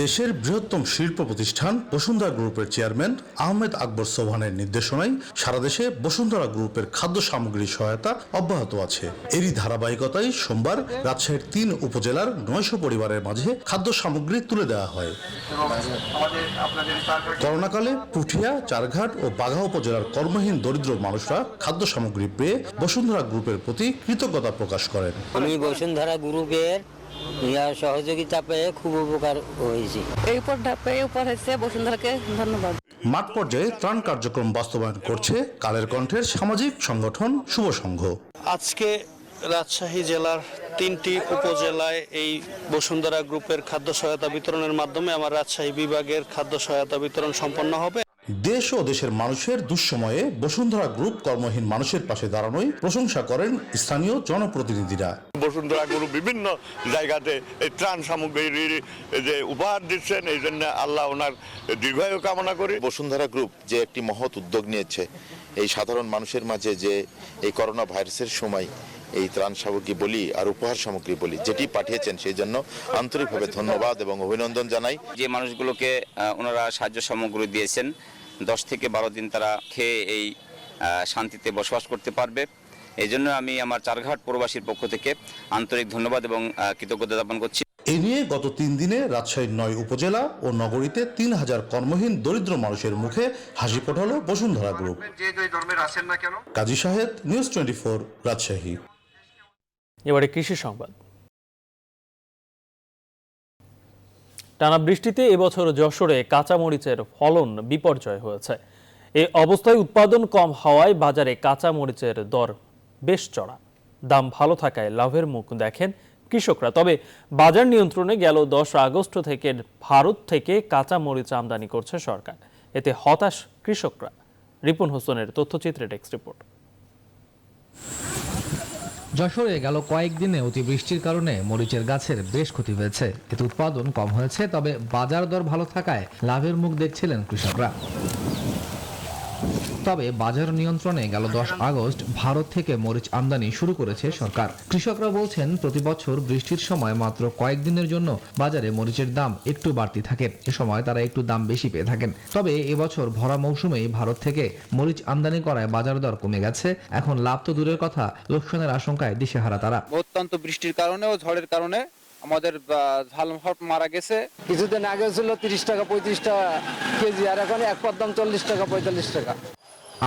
দেশের বৃহত্তম শিল্প প্রতিষ্ঠান বসুন্ধরা গ্রুপের চেয়ারম্যান আহমেদ আকবর সোবহানের নির্দেশনায় সারা দেশে বসুন্ধরা গ্রুপের খাদ্য সামগ্রী সহায়তা অব্যাহত আছে। এরই ধারাবাহিকতায় সোমবার রাজশাহীর 3 উপজেলার 900 পরিবারের মাঝে খাদ্য সামগ্রী তুলে দেওয়া হয়। করোনাকালে পুঠিয়া, চারঘাট ও বাঘা উপজেলার কর্মহীন দরিদ্র মানুষরা খাদ্য সামগ্রী পেয়ে বসুন্ধরা গ্রুপের প্রতি কৃতজ্ঞতা প্রকাশ করেন। আমি বসুন্ধরা গ্রুপের সহযোগিতা পেয়ে খুব উপকার হয়েছে। এই উপরটা পেয়ে উপর হয়েছে, বসুন্ধরাকে ধন্যবাদ। মাঠ পর্যায়ে ত্রাণ কার্যক্রম বাস্তবায়ন করছে কালের কণ্ঠের সামাজিক সংগঠন শুভ সংঘ। আজকে রাজশাহী জেলার 3টি উপজেলায় এই বসুন্ধরা গ্রুপের খাদ্য সহায়তা বিতরণের মাধ্যমে আমার রাজশাহী বিভাগের খাদ্য সহায়তা বিতরণ সম্পন্ন হবে। দেশ ও দেশের মানুষের দুঃসময়ে বসুন্ধরা গ্রুপ কর্মহীন মানুষের পাশে দাঁড়ানোয় প্রশংসা করেন স্থানীয় জনপ্রতিনিধিরা। বসুন্ধরা গ্রুপ বিভিন্ন জায়গাতে এই ত্রাণ সামগ্রীর যে উপহার দিচ্ছেন, এই জন্য আল্লাহ ওনার দীর্ঘায়ু কামনা করি। বসুন্ধরা গ্রুপ যে একটি মহৎ উদ্যোগ নিয়েছে এই সাধারণ মানুষের মাঝে, যে এই করোনা ভাইরাসের সময় এই ত্রাণ সামগ্রী বলি আর উপহার সামগ্রী বলি যেটি পাঠিয়েছেন, সেই জন্য আন্তরিকভাবে ধন্যবাদ এবং অভিনন্দন জানাই। যে মানুষগুলোকে ওনারা সাহায্য সামগ্রী দিয়েছেন, 10 থেকে 12 দিন তারা খেয়ে এই শান্তিতে বসবাস করতে পারবে। এই জন্য আমি আমার চারঘাট পৌরবাসীর পক্ষ থেকে আন্তরিক ধন্যবাদ এবং কৃতজ্ঞতা জ্ঞাপন করছি। এ নিয়ে গত 3 দিনে রাজশাহীর 9 উপজেলা ও নগরীতে 3000 কর্মহীন দরিদ্র মানুষের মুখে হাসি ফোটালো বসুন্ধরা গ্রুপ। কাজী সাহেদ, নিউজ 24, রাজশাহী। এবারে কৃষি সংবাদ। টানা বৃষ্টিতে এবছর যশোরে কাঁচামরিচের ফলন বিপর্যয় হয়েছে। এই অবস্থায় উৎপাদন কম হওয়ায় বাজারে কাঁচামরিচের দর বেশ চড়া। দাম ভালো থাকায় লাভের মুখ দেখেন কৃষকরা। তবে বাজার নিয়ন্ত্রণে গেল 10 আগস্ট থেকে ভারত থেকে কাঁচামরিচ আমদানি করছে সরকার। এতে হতাশ কৃষকরা। রিপন হোসেনের তথ্যচিত্রে ডেস্ক রিপোর্ট। যশোরে গেল কয়েকদিনে অতিবৃষ্টির কারণে মরিচের গাছের বেশ ক্ষতি হয়েছে। এতে উৎপাদন কম হয়েছে, তবে বাজার দর ভালো থাকায় লাভের মুখ দেখছিলেন কৃষকরা। তবে বাজার নিয়ন্ত্রণে গেল 10 আগস্ট ভারত থেকে মরিচ আমদানি শুরু করেছে সরকার। কৃষকরা বলছেন প্রতি বছর বৃষ্টির সময় মাত্র কয়েকদিনের জন্য বাজারে মরিচের দাম একটু বাড়তি থাকে, এ সময় তারা একটু দাম বেশি পেয়ে থাকেন। তবে এবছর ভরা মৌসুমেই ভারত থেকে মরিচ আমদানি করায় বাজার দর কমে গেছে। এখন লাভ তো দূরের কথা, লোকসানের আশঙ্কায় দিশেহারা তারা। অত্যন্ত বৃষ্টির কারণে ও ঝড়ের কারণে আমাদের ঝাল মারা গেছে। কিছুদিন আগে ছিল 30 টাকা 35 টাকা কেজি, আর এখন এক পদ দাম 40 টাকা 45 টাকা।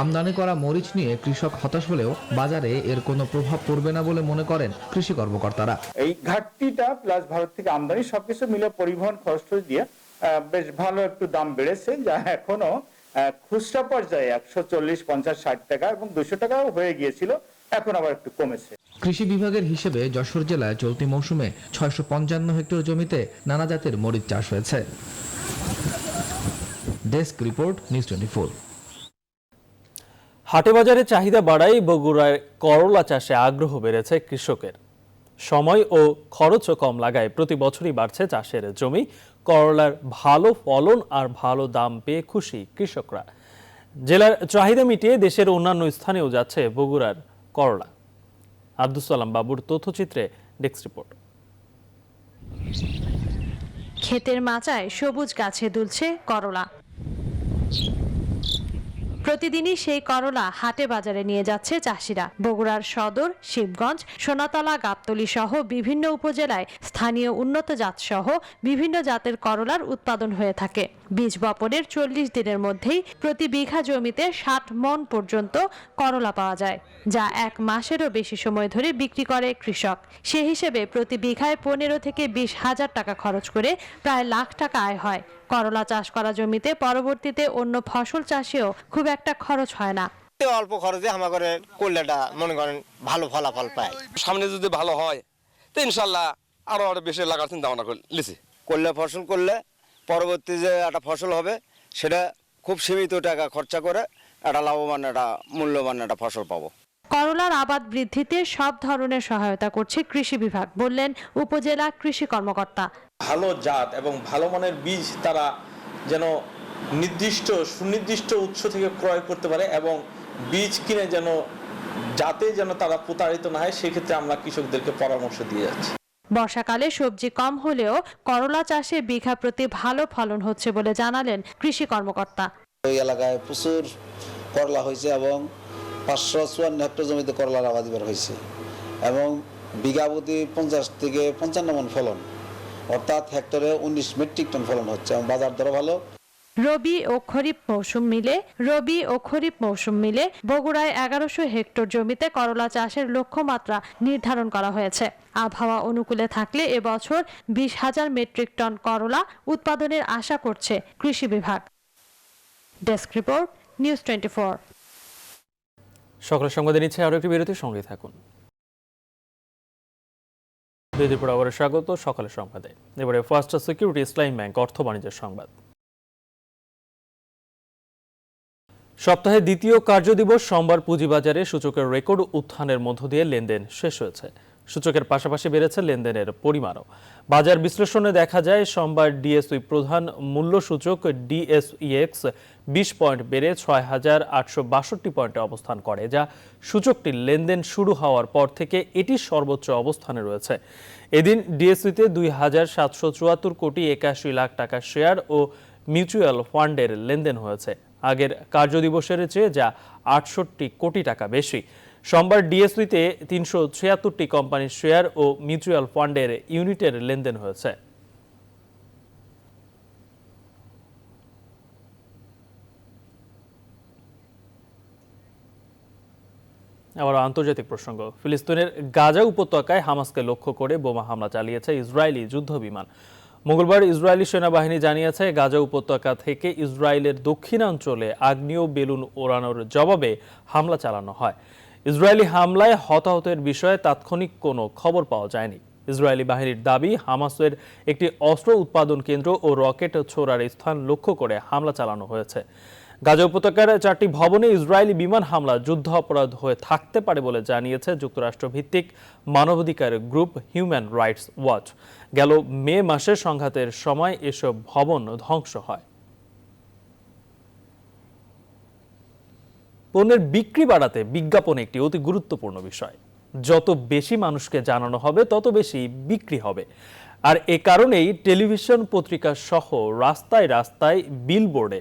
আমদানি করা মরিচ নিয়ে কৃষক হতাশ হলেও বাজারে এর কোনো প্রভাব পড়বে না বলে মনে করেন কৃষি কর্মকর্তারা। এই ঘাটতিটা প্লাস ভারত থেকে আমদানি সবকিছু মিলে পরিবহন খরচ দিয়ে বেশ ভালো একটু দাম বেড়েছে, যা এখনো খুচরা পর্যায়ে 140, 50, 60 টাকা এবং 200 টাকাও হয়ে গিয়েছিল, এখন আবার একটু কমেছে। কৃষি বিভাগের হিসেবে যশোর জেলায় চলতি মৌসুমে 655 হেক্টর জমিতে নানা জাতের মরিচ চাষ হয়েছে। Desk report, news 24। হাটে বাজারে চাহিদা বাড়ায় বগুড়ায় করলা চাষে আগ্রহ বেড়েছে কৃষকের। সময় ও খরচও কম লাগায় প্রতি বছরই বাড়ছে চাষের জমি। করলার ভালো ফলন আর ভালো দাম পেয়ে খুশি কৃষকরা। জেলার চাহিদা মিটিয়ে দেশের অন্যান্য স্থানেও যাচ্ছে বগুড়ার করলা। আব্দুল সালাম বাবুর তথ্যচিত্রে ডেস্ক রিপোর্ট। ক্ষেতের মাচায় সবুজ গাছে দুলছে করলা। প্রতিদিনই সেই করলা হাটে বাজারে নিয়ে যাচ্ছে চাষিরা। বগুড়ার সদর, শিবগঞ্জ, সোনাতলা, গাবতলী সহ বিভিন্ন উপজেলায় স্থানীয় উন্নত জাত সহ বিভিন্ন জাতের করলার উৎপাদন হয়ে থাকে। বীজ বপনের 40 দিনের মধ্যেই প্রতি বিঘা জমিতে 60 মণ পর্যন্ত করলা পাওয়া যায়, যা 1 মাসেরও বেশি সময় ধরে বিক্রি করে কৃষক। সে হিসেবে প্রতি বিঘায় 15 থেকে 20 হাজার টাকা খরচ করে প্রায় লাখ টাকা আয় হয়। করলা চাষ করা জমিতে পরবর্তীতে অন্য ফসল চাষেও খুব একটা খরচ হয় না। অল্প খরচে আমাদের করলাটা মনে করেন ভালো ফলাফল পায়। সামনে যদি ভালো হয় তো ইনশাল্লাহ আরো বেশি লাগার চিন্তা ভাবনা করছি। করলা ফসল করলে পরবর্তী যে একটা ফসল হবে সেটা খুব সীমিত টাকা খরচা করে একটা লাভবান, একটা মূল্যবান একটা ফসল পাবো। করলার আবাদ বৃদ্ধিতে সব ধরনের সহায়তা করছে কৃষি বিভাগ, বললেন উপজেলা কৃষি কর্মকর্তা। ভালো জাত এবং ভালো মানের বীজ তারা যেন সুনির্দিষ্ট উৎস থেকে ক্রয় করতে পারে এবং বীজ কিনে যেন তারা প্রতারিত না হয়, সেক্ষেত্রে আমরা কৃষকদেরকে পরামর্শ দিয়ে যাচ্ছি। বর্ষাকালে সবজি কম হলেও করলা চাষে বিঘা প্রতি ভালো ফলন হচ্ছে বলে জানালেন কৃষি কর্মকর্তা। এই এলাকায় প্রচুর করলা হয়েছে এবং 554 হেক্টর জমিতে করলার আবাদ হয়েছে এবং বিঘা প্রতি 50 থেকে 55 মণ ফলন, অর্থাৎ হেক্টরে 19 মেট্রিক টন ফলন হচ্ছে এবং বাজার দর ভালো। রবি ও খরিফ মৌসুম মিলে বগুড়ায় 1100 হেক্টর জমিতে করলা চাষের লক্ষ্যমাত্রা নির্ধারণ করা হয়েছে। আবহাওয়া অনুকূলে থাকলে এবছর 20,000 মেট্রিক টন করলা উৎপাদনের আশা করছে কৃষি বিভাগ। Desk report, news 24। সকল সংবাদে নিচ্ছে আরো একটি বিরতির সঙ্গে থাকুন। বিরতির পর আবার স্বাগত সকালের সংবাদে। এবারে ফার্স্ট সিকিউরিটি ইসলামী ব্যাংক অর্থ বাণিজ্যের সংবাদ। সপ্তাহে দ্বিতীয় কার্যদিবস সোমবার পুঁজিবাজারে সূচকের রেকর্ড উত্থানের মধ্য দিয়ে লেনদেন শেষ হয়েছে। সূচকের পাশাপাশি বেড়েছে লেনদেনের পরিমাণও। বাজার বিশ্লেষণে দেখা যায় সোমবার ডিএসই প্রধান মূল্য সূচক ডিএসইএক্স 20 পয়েন্ট বেড়ে 6,862 পয়েন্টে অবস্থান করে, যা সূচকটির লেনদেন শুরু হওয়ার পর থেকে এটি সর্বোচ্চ অবস্থানে রয়েছে। এদিন ডিএসইতে 2,774 কোটি 81 লাখ টাকা শেয়ার ও মিউচুয়াল ফান্ডের লেনদেন হয়েছে, আগের কার্যদিবসের চেয়ে যা 68 কোটি টাকা বেশি। সোমবার ডিএসইতে 376টি কোম্পানির শেয়ার ও মিউচুয়াল ফান্ডের ইউনিটের লেনদেন হয়েছে। আবার আন্তর্জাতিক প্রসঙ্গ। ফিলিস্তিনের গাজা উপত্যকায় হামাসকে লক্ষ্য করে বোমা হামলা চালিয়েছে ইসরায়েলি যুদ্ধ বিমান। মঙ্গলবার ইসরায়েলি সেনাবাহিনী জানিয়েছে গাজা উপত্যকা থেকে ইসরায়েলের দক্ষিণাঞ্চলে আগ্নেয় বেলুন ওড়ানোর জবাবে হামলা চালানো হয়। ইসরায়েলি হামলায় হতাহতের বিষয়ে তাৎক্ষণিক কোনো খবর পাওয়া যায়নি। ইসরায়েলি বাহিনীর দাবি, হামাসের একটি অস্ত্র উৎপাদন কেন্দ্র ও রকেট ছোড়ার স্থান লক্ষ্য করে হামলা চালানো হয়েছে। গাজা উপত্যকার 4টি ভবনে ইসরায়েলি বিমান হামলা যুদ্ধ অপরাধ হয়ে থাকতে পারে বলে জানিয়েছে যুক্তরাষ্ট্র ভিত্তিক মানবাধিকার গ্রুপ হিউম্যান রাইটস ওয়াচ। গেল মে মাসে সংঘাতের সময় এসব ভবন ধ্বংস হয়। পণ্যের বিক্রি বাড়াতে বিজ্ঞাপন একটি অতি গুরুত্বপূর্ণ বিষয়। যত বেশি মানুষকে জানানো হবে তত বেশি বিক্রি হবে। আর এ কারণেই টেলিভিশন, পত্রিকা সহ রাস্তায় রাস্তায় বিলবোর্ডে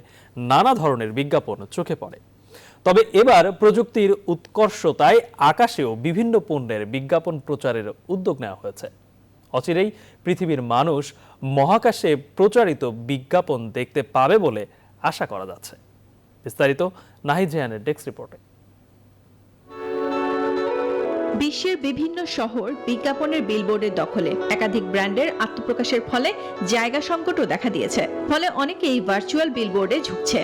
নানা ধরনের বিজ্ঞাপন চোখে পড়ে। তবে এবার প্রযুক্তির উৎকর্ষতায় আকাশেও বিভিন্ন পণ্যের বিজ্ঞাপন প্রচারের উদ্যোগ নেওয়া হয়েছে। অচিরেই পৃথিবীর মানুষ মহাকাশে প্রচারিত বিজ্ঞাপন দেখতে পাবে বলে আশা করা যাচ্ছে। বিস্তারিত নাহিদ জাহানের ডেস্ক রিপোর্টে। বিশ্বের বিভিন্ন শহর বিজ্ঞাপনের বিলবোর্ডের দখলে। একাধিক ব্র্যান্ডের আত্মপ্রকাশের ফলে জায়গা সংকটও দেখা দিয়েছে। ফলে অনেকেই ভার্চুয়াল বিলবোর্ডে ঝুঁকছে।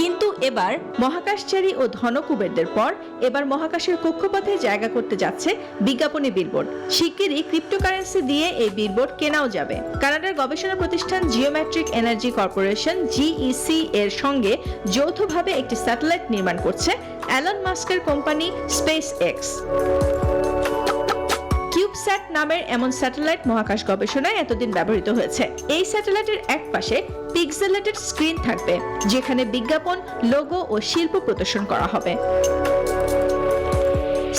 কিন্তু এবার মহাকাশচারী ও ধনকুবেরদের পর এবার মহাকাশের কক্ষপথে জায়গা করতে যাচ্ছে বিজ্ঞাপনী বিলবোর্ড। শিগগিরই ক্রিপ্টোকারেন্সি দিয়ে এই বিলবোর্ড কেনাও যাবে। কানাডার গবেষণা প্রতিষ্ঠান জিওমেট্রিক এনার্জি কর্পোরেশন জিইসি এর সঙ্গে যৌথভাবে একটি স্যাটেলাইট নির্মাণ করছে অ্যালন মাস্কের কোম্পানি স্পেস এক্স। কিউবস্যাট নামের এমন স্যাটেলাইট মহাকাশ গবেষণায় এতদিন ব্যবহৃত হয়েছে। এই স্যাটেলাইটের এক পাশে পিক্সেলেটেড স্ক্রিন থাকবে, যেখানে বিজ্ঞাপন, লোগো ও শিল্প প্রদর্শন করা হবে।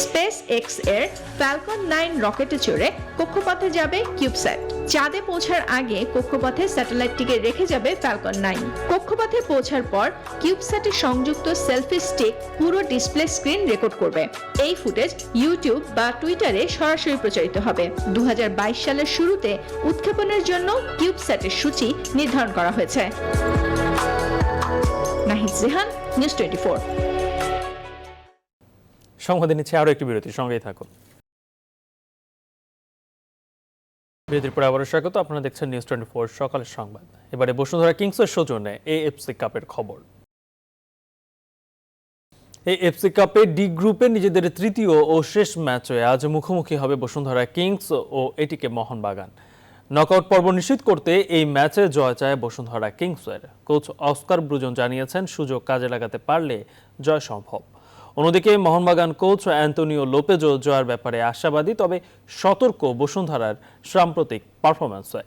স্পেস এক্স এর ফ্যালকন 9 রকেটে চড়ে কক্ষপথে যাবে কিউবস্যাট। চাঁদে পৌঁছার আগে কক্ষপথে স্যাটেলাইটটিকে রেখে যাবে ফ্যালকন 9। কক্ষপথে পৌঁছার পর কিউবস্যাটে সংযুক্ত সেলফি স্টিক পুরো ডিসপ্লে স্ক্রিন রেকর্ড করবে। এই ফুটেজ ইউটিউব বা টুইটারে সরাসরি প্রচারিত হবে। 2022 সালের শুরুতে উৎক্ষেপণের জন্য কিউবস্যাটের সূচি নির্ধারণ করা হয়েছে। নাহিদ জাহান, নিউজ 24। সংবাদে নিচ্ছে আরো একটি বিরতি, সঙ্গেই থাকুন। বিরতির পরে আবারও স্বাগত। আপনারা দেখছেন নিউজ 24 সকালের সংবাদ। এবারে বসুন্ধরা কিংসের সৌজন্যে এএফসি কাপের খবর। এএফসি কাপে ডি গ্রুপে নিজেদের তৃতীয় ও শেষ ম্যাচে আজ মুখোমুখি হবে বসুন্ধরা কিংস ও এটিকে মোহনবাগান। নকআউট পর্ব নিশ্চিত করতে এই ম্যাচে জয় চায় বসুন্ধরা কিংসের। কোচ অস্কার ব্রুজন জানিয়েছেন, সুযোগ কাজে লাগাতে পারলে জয় সম্ভব। অন্যদিকে মোহনবাগান কোচ অ্যান্তোনিও লোপেজও জয়ের ব্যাপারে আশাবাদী, তবে সতর্ক বসুন্ধরার সাম্প্রতিক পারফরম্যান্সে।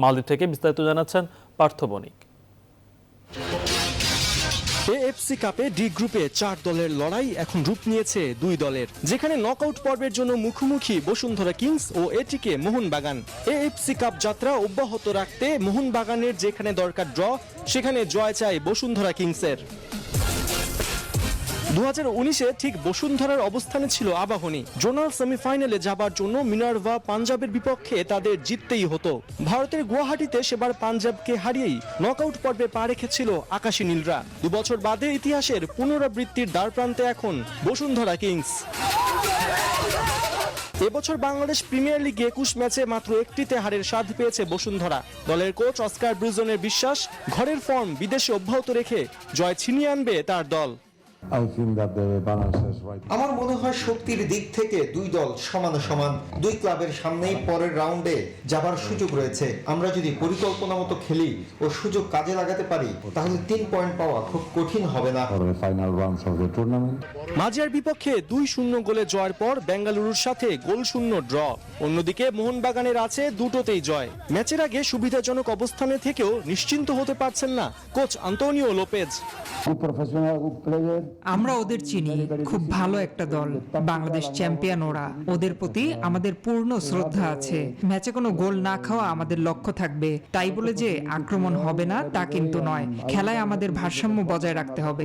মালদ্বীপ থেকে বিস্তারিত জানাচ্ছেন পার্থ বণিক। এএফসি কাপে ডি গ্রুপে 4 দলের লড়াই এখন রূপ নিয়েছে 2 দলের, যেখানে নকআউট পর্বের জন্য মুখোমুখি বসুন্ধরা কিংস ও এটিকে মোহনবাগান। এএফসি কাপ যাত্রা অব্যাহত রাখতে মোহনবাগানের যেখানে দরকার ড্র, সেখানে জয় চাই বসুন্ধরা কিংসের। 2019-এ ঠিক বসুন্ধরার অবস্থানে ছিল আবাহনী। জোনাল সেমিফাইনালে যাবার জন্য মিনার্ভা পাঞ্জাবের বিপক্ষে তাদের জিততেই হতো। ভারতের গুয়াহাটিতে সেবার পাঞ্জাবকে হারিয়েই নকআউট পর্বে পা রেখেছিল আকাশী নীলরা। 2 বছর বাদে ইতিহাসের পুনরাবৃত্তির দ্বারপ্রান্তে এখন বসুন্ধরা কিংস। এবছর বাংলাদেশ প্রিমিয়ার লিগে 21 ম্যাচে মাত্র একটিতে হারের স্বাদ পেয়েছে বসুন্ধরা। দলের কোচ অস্কার ব্রুজনের বিশ্বাস, ঘরের ফর্ম বিদেশে অব্যাহত রেখে জয় ছিনিয়ে আনবে তার দল। আমার মনে হয় শক্তির দিক থেকে 2 দল সমান। 2 ক্লাবের সামনেই পরের রাউন্ডে যাবার সুযোগ রয়েছে। আমরা যদি পরিকল্পনা মতো খেলি ও সুযোগ কাজে লাগাতে পারি, তাহলে 3 পয়েন্ট পাওয়া খুব কঠিন হবে না। মাঝিয়ার বিপক্ষে 2-0 গোলে জয়ের পর বেঙ্গালুরুর সাথে গোলশূন্য ড্র। অন্যদিকে মোহনবাগানের আছে দুটোতেই জয়। ম্যাচের আগে সুবিধাজনক অবস্থানে থেকেও নিশ্চিন্ত হতে পারছেন না কোচ আন্তোনিও লোপেজ। আমরা ওদের চিনি, খুব ভালো একটা দল, বাংলাদেশ চ্যাম্পিয়ন ওরা। ওদের প্রতি আমাদের পূর্ণ শ্রদ্ধা আছে। ম্যাচে কোনো গোল না খাওয়া আমাদের লক্ষ্য থাকবে। তাই বলে যে আক্রমণ হবে না তা কিন্তু নয়। খেলায় আমাদের ভারসাম্য বজায় রাখতে হবে।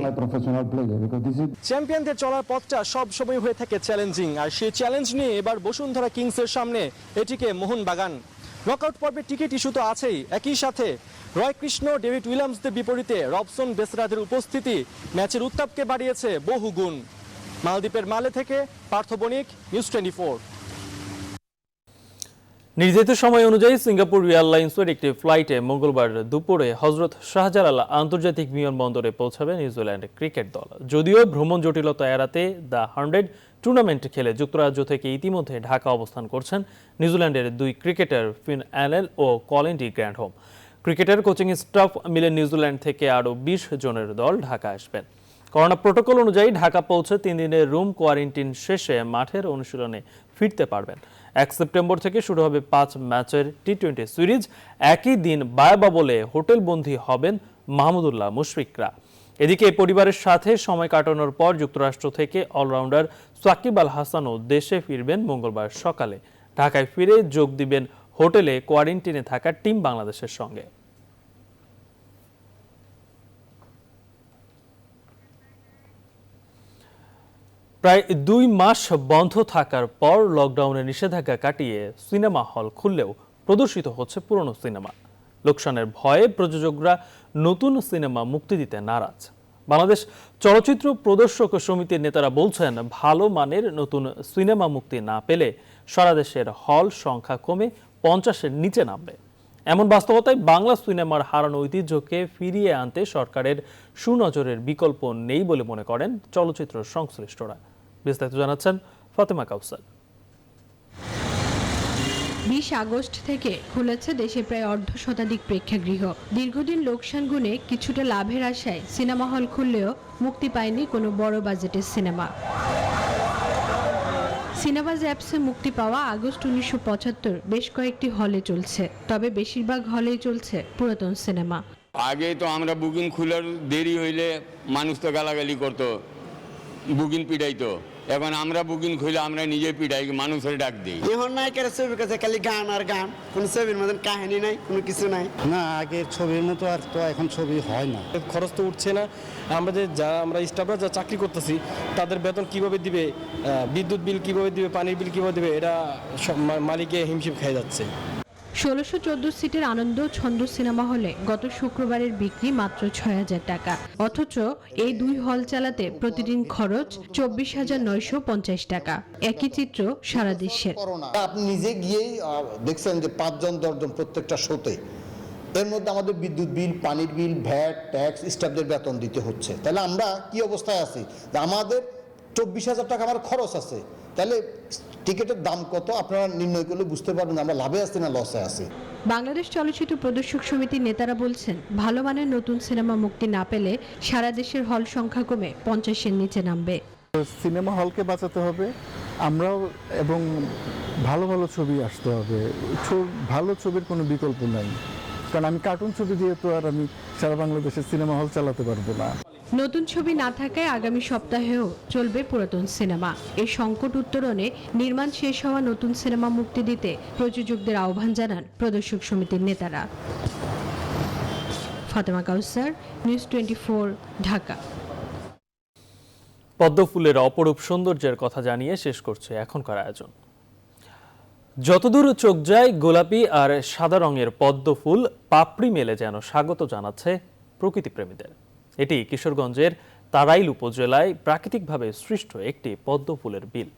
চ্যাম্পিয়নদের চলার পথটা সব সময় হয়ে থাকে চ্যালেঞ্জিং, আর সেই চ্যালেঞ্জ নিয়ে এবার বসুন্ধরা কিংসের সামনে এটিকে মোহনবাগান। নকআউট পর্বের টিকিট ইস্যু তো আছেই, একই সাথে রয় কৃষ্ণ, ডেভিড উইলিয়ামসদের বিপরীতে রবসন বেসরাদের উপস্থিতি ম্যাচের উত্তাপকে বাড়িয়েছে বহু গুণ। মালদ্বীপের মালে থেকে পার্থ বণিক, নিউজ 24। নির্ধারিত সময় অনুযায়ী সিঙ্গাপুর এয়ারলাইন্সের একটি ফ্লাইটে মঙ্গলবার দুপুরে হজরত শাহজালাল আন্তর্জাতিক বিমানবন্দরে পৌঁছাবে নিউজিল্যান্ড ক্রিকেট দল। যদিও ভ্রমণ জটিলতা এড়াতে দ্য 100 টুর্নামেন্ট খেলে যুক্তরাজ্য থেকে ইতিমধ্যে ঢাকা অবস্থান করছেন নিউজিল্যান্ডের 2 ক্রিকেটার ফিন অ্যালেন ও কলিন ডি গ্র্যান্ডহোম। ক্রিকেটের কোচিং স্টাফ মিলে নিউজিল্যান্ড থেকে আরও 20 জনের দল ঢাকা আসবেন। করোনা প্রোটোকল অনুযায়ী ঢাকা পৌঁছে 3 দিনের রুম কোয়ারেন্টিন শেষে মাঠের অনুশীলনে ফিরতে পারবেন। 1 সেপ্টেম্বর থেকে শুরু হবে 5 ম্যাচের টি-20 সিরিজ। একই দিন বায়াবা বলে হোটেলবন্দি হবেন মাহমুদুল্লাহ মুশফিকরা। এদিকে পরিবারের সাথে সময় কাটানোর পর যুক্তরাষ্ট্র থেকে অলরাউন্ডার সাকিব আল হাসানও দেশে ফিরবেন মঙ্গলবার সকালে। ঢাকায় ফিরে যোগ দিবেন হোটেলে কোয়ারেন্টিনে থাকা টিম বাংলাদেশের সঙ্গে। প্রায় 2 মাস বন্ধ থাকার পর লকডাউনের নিষেধাজ্ঞা কাটিয়ে সিনেমা হল খুললেও প্রদর্শিত হচ্ছে পুরনো সিনেমা। লোকসানের ভয়ে প্রযোজকরা নতুন সিনেমা মুক্তি দিতে নারাজ। বাংলাদেশ চলচ্চিত্র প্রদর্শক সমিতির নেতারা বলছেন, ভালো মানের নতুন সিনেমা মুক্তি না পেলে সারা দেশের হল সংখ্যা কমে 50-এর নিচে নামবে। এমন বাস্তবতায় বাংলা সিনেমার হারানো ঐতিহ্যকে ফিরিয়ে আনতে সরকারের সুনজরের বিকল্প নেই বলে মনে করেন চলচ্চিত্র সংশ্লিষ্টরা। বিস্তারিত জানাচ্ছেন ফাতেমা কাউসার। 20 আগস্ট থেকে খুলেছে দেশে প্রায় অর্ধশতাধিক প্রেক্ষাগৃহ। দীর্ঘদিন লোকসান গুণে কিছুটা লাভের আশায় সিনেমা হল খুললেও মুক্তি পায়নি কোনো বড় বাজেটের সিনেমা। সিনেমাজ অ্যাপসে মুক্তি পাওয়া আগস্ট 1975 বেশ কয়েকটি হলে চলছে, তবে বেশিরভাগ হলেই চলছে পুরাতন সিনেমা। আগে তো আমরা বুকিং খুলার দেরি হইলে মানুষ তো গালাগালি করতো, বুকিং পিটাইতো। এখন আমরা বুকিং খুলে আমরা নিজে পিটাই, মানুষের ডাক দিই। এখন নায়কের ছবির কাছে খালি গান আর গান, কোনো ছবির মতন কাহিনী নাই, কোনো কিছু নাই। না, আগের ছবির মতো আর তো এখন ছবি হয় না। খরচ তো উঠছে না। আমরা স্টাফরা যা চাকরি করতেছি তাদের বেতন কিভাবে দিবে, বিদ্যুৎ বিল কিভাবে দিবে, পানির বিল কিভাবে দিবে, এটা মালিকে হিমশিম খেয়ে যাচ্ছে। 1614 সিটের আনন্দ ছন্দ সিনেমা হলে গত শুক্রবারের বিক্রি মাত্র 6000 টাকা, অথচ এই 2 হল চালাতে প্রতিদিন খরচ 24,950 টাকা। একই চিত্র সারা দেশের। আপনি নিজে গিয়েই দেখছেন যে 5 জন 10 জন প্রত্যেকটা শোতে, এর মধ্যে আমাদের বিদ্যুৎ বিল, পানির বিল, ভ্যাট, ট্যাক্স, স্টাফদের বেতন দিতে হচ্ছে। তাহলে আমরা কি অবস্থায় আছি যে আমাদের 24,000 টাকা আমার খরচ আছে, তাহলে টিকিটের দাম কত আপনারা নির্ণয় করলে বুঝতে পারবেন আমরা লাভে আছি না লসে আছি। বাংলাদেশ চলচ্চিত্র প্রদর্শক সমিতির নেতারা বলছেন, ভালো মানের নতুন সিনেমা মুক্তি না পেলে সারা দেশের হল সংখ্যা কমে 50-এর নিচে নামবে। সিনেমা হলকে বাঁচাতে হবে আমরাও, এবং ভালো ভালো ছবি আসতে হবে। ভালো ছবির কোনো বিকল্প নাই, কারণ আমি কার্টুন ছবি দিয়ে তো আর আমি সারা বাংলাদেশের সিনেমা হল চালাতে পারবো না। নতুন ছবি না থাকায় আগামী সপ্তাহেও চলবে পুরাতন সিনেমা। এই সংকট উত্তরণে নির্মাণ শেষ হওয়া নতুন সিনেমা মুক্তি দিতে প্রযোজকদের আহ্বান জানান প্রদর্শক সমিতির নেতারা। ফাতেমা কাউসার, নিউজ 24, ঢাকা। পদ্মফুলের অপরূপ সৌন্দর্যের কথা জানিয়ে শেষ করছে এখনকার আয়োজন। যতদূর চোখ যায় গোলাপি আর সাদা রঙের পদ্মফুল পাপড়ি মেলে যেন স্বাগত জানাচ্ছে প্রকৃতিপ্রেমীদের। এটি কিশোরগঞ্জের তারাইল উপজেলায় প্রাকৃতিকভাবে সৃষ্ট একটি পদ্মফুলের বিল।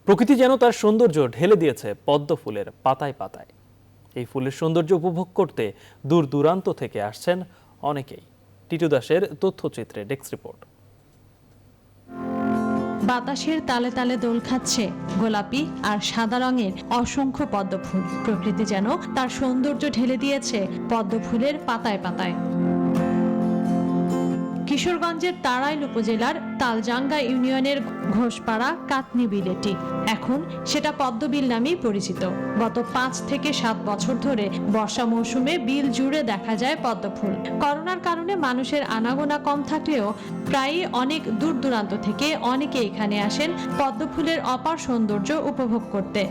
প্রকৃতি যেন তার সৌন্দর্য ঢেলে দিয়েছে পদ্মফুলের পাতায় পাতায়। এই ফুলের সৌন্দর্য উপভোগ করতে দূর দূরান্ত থেকে আসছেন অনেকেই। টিটু দাসের তথ্যচিত্রে ডেস্ক রিপোর্ট। বাতাসের তালে তালে দোল খাচ্ছে গোলাপি আর সাদা রঙের অসংখ্য পদ্মফুল। প্রকৃতি যেন তার সৌন্দর্য ঢেলে দিয়েছে পদ্মফুলের পাতায় পাতায়। কিশোরগঞ্জের তারাইল উপজেলার তালজাঙ্গা ইউনিয়নের ঘোষপাড়া কাতনি বিল এটি। এখন সেটা পদ্মবিল নামেই পরিচিত। গত 5 থেকে 7 বছর ধরে বর্ষা মৌসুমে বিল জুড়ে দেখা যায় পদ্মফুল। করোনার কারণে মানুষের আনাগোনা কম থাকলেও প্রায়ই অনেক দূর দূরান্ত থেকে অনেকে এখানে আসেন পদ্মফুলের অপার সৌন্দর্য উপভোগ করতে।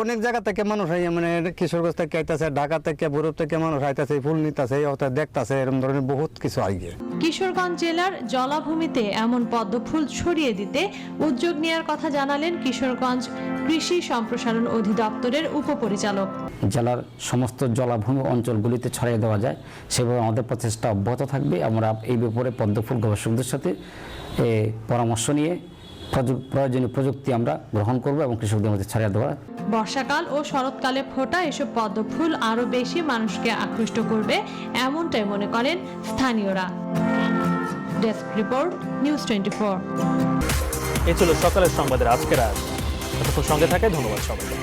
অনেক জায়গা থেকে মানুষ মানে কিশোরগঞ্জ থেকে আইতাছে, ঢাকা থেকে, বরফ থেকে মানুষ আইতাছে, ফুল নিতেছে, দেখতাছে, এরকম ধরনের বহুত কিছু আগে। কিশোরগঞ্জ জেলার জলাভূমিতে এমন পদ্মফুল ছড়িয়ে দিতে উদ্যোগ নেওয়ার কথা জানালেন কিশোরগঞ্জ কৃষি সম্প্রসারণ অধিদপ্তরের উপপরিচালক। জেলার সমস্ত জলাভূমি অঞ্চলগুলিতে ছড়িয়ে দেওয়া যায় সেভাবে আমাদের প্রচেষ্টা অব্যাহত থাকবে। আমরা এই ব্যাপারে পদ্মফুল গবেষকদের সাথে পরামর্শ নিয়ে প্রয়োজনীয় প্রযুক্তি আমরা গ্রহণ করব এবং কৃষকদের মধ্যে ছড়িয়ে দেওয়া। বর্ষাকাল ও শরৎকালে ফোটা এসব পদ্মফুল আরো বেশি মানুষকে আকৃষ্ট করবে এমনটাই মনে করেন স্থানীয়রা। Desk report, news 24। এই ছিল সকালের সংবাদের আজকের আয়োজন। এতক্ষণ সঙ্গে থাকে ধন্যবাদ সবাইকে।